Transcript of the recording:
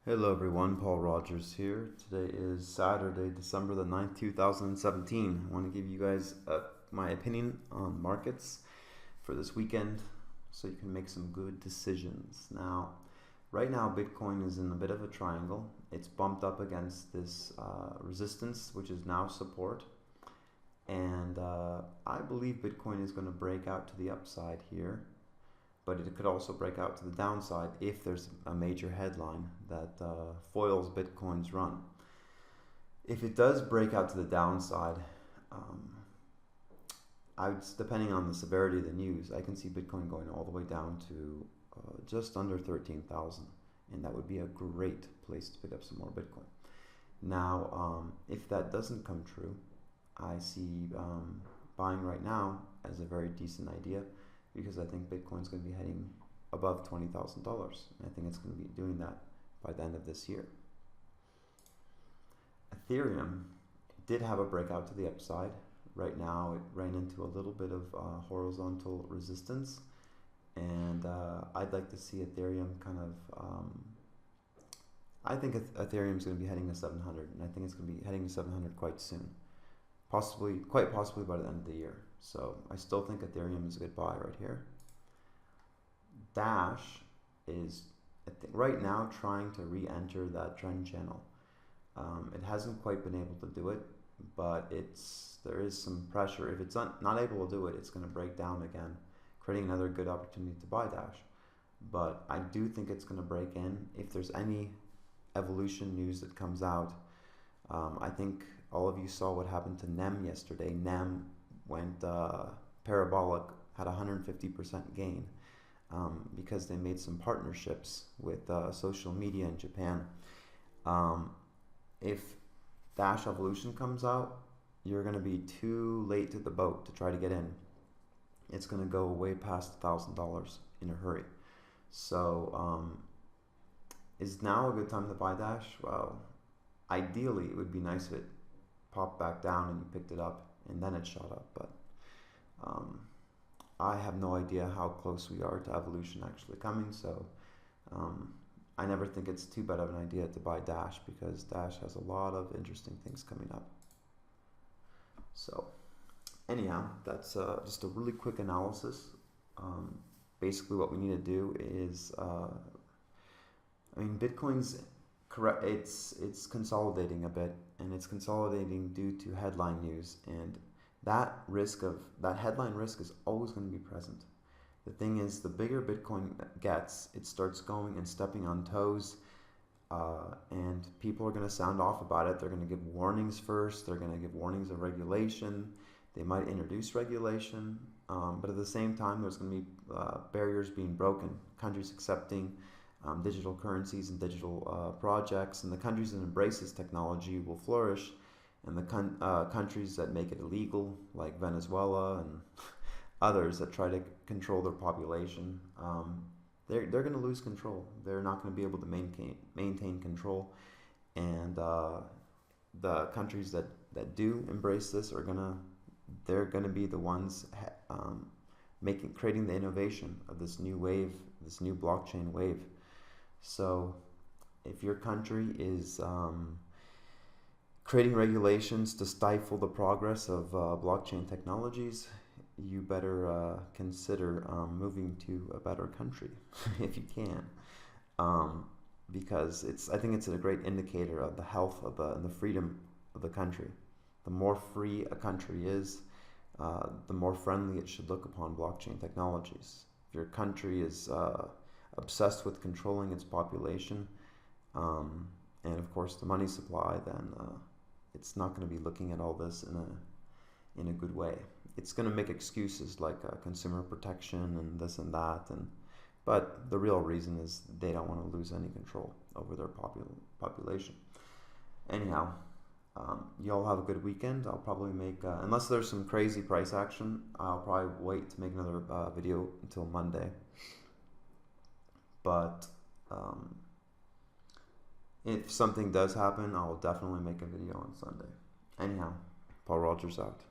Hello everyone, Paul Rogers here. Today is Saturday, December the 9th, 2017. I want to give you guys my opinion on markets for this weekend so you can make some good decisions. Now, right now Bitcoin is in a bit of a triangle. It's bumped up against this resistance, which is now support. And I believe Bitcoin is going to break out to the upside here. But it could also break out to the downside if there's a major headline that foils Bitcoin's run. If it does break out to the downside, depending on the severity of the news, I can see Bitcoin going all the way down to just under 13,000, and that would be a great place to pick up some more Bitcoin. Now, if that doesn't come true, I see buying right now as a very decent idea, because I think Bitcoin's going to be heading above $20,000. I think it's going to be doing that by the end of this year. Ethereum did have a breakout to the upside. Right now it ran into a little bit of horizontal resistance, and I'd like to see Ethereum kind of I think Ethereum is going to be heading to 700, and I think it's going to be heading to 700 quite soon. Quite possibly by the end of the year. So I still think Ethereum is a good buy right here. Dash is right now trying to re-enter that trend channel. It hasn't quite been able to do it, but there is some pressure. If it's not able to do it, it's going to break down again, creating another good opportunity to buy Dash. But I do think it's going to break in. If there's any evolution news that comes out, I think all of you saw what happened to NEM yesterday. NEM went parabolic, had 150% gain because they made some partnerships with social media in Japan. If Dash Evolution comes out, you're going to be too late to the boat to try to get in. It's going to go way past $1,000 in a hurry. So is now a good time to buy Dash? Well, ideally it would be nice if it popped back down and you picked it up and then it shot up, but I have no idea how close we are to evolution actually coming, so I never think it's too bad of an idea to buy Dash, because Dash has a lot of interesting things coming up. So anyhow, that's just a really quick analysis. Basically what we need to do is Bitcoin's correct. It's consolidating a bit, and it's consolidating due to headline news, and that headline risk is always going to be present. The thing is, the bigger Bitcoin gets, it starts going and stepping on toes, and people are going to sound off about it. They're going to give warnings first. They're going to give warnings of regulation. They might introduce regulation, but at the same time, there's going to be barriers being broken, countries accepting digital currencies and digital projects, and the countries that embrace this technology will flourish, and the countries that make it illegal, like Venezuela and others that try to control their population, they're going to lose control. They're not going to be able to maintain control, and the countries that do embrace this they're going to be the ones creating the innovation of this new wave, this new blockchain wave. So if your country is creating regulations to stifle the progress of blockchain technologies, you better consider moving to a better country if you can, because I think it's a great indicator of the health of and the freedom of the country. The more free a country is, the more friendly it should look upon blockchain technologies. If your country is obsessed with controlling its population, and of course the money supply, then it's not going to be looking at all this in a good way. It's going to make excuses like consumer protection and this and that, but the real reason is they don't want to lose any control over their population. Anyhow, y'all have a good weekend. I'll probably make, unless there's some crazy price action, I'll probably wait to make another video until Monday. But if something does happen, I'll definitely make a video on Sunday. Anyhow, Paul Rogers out.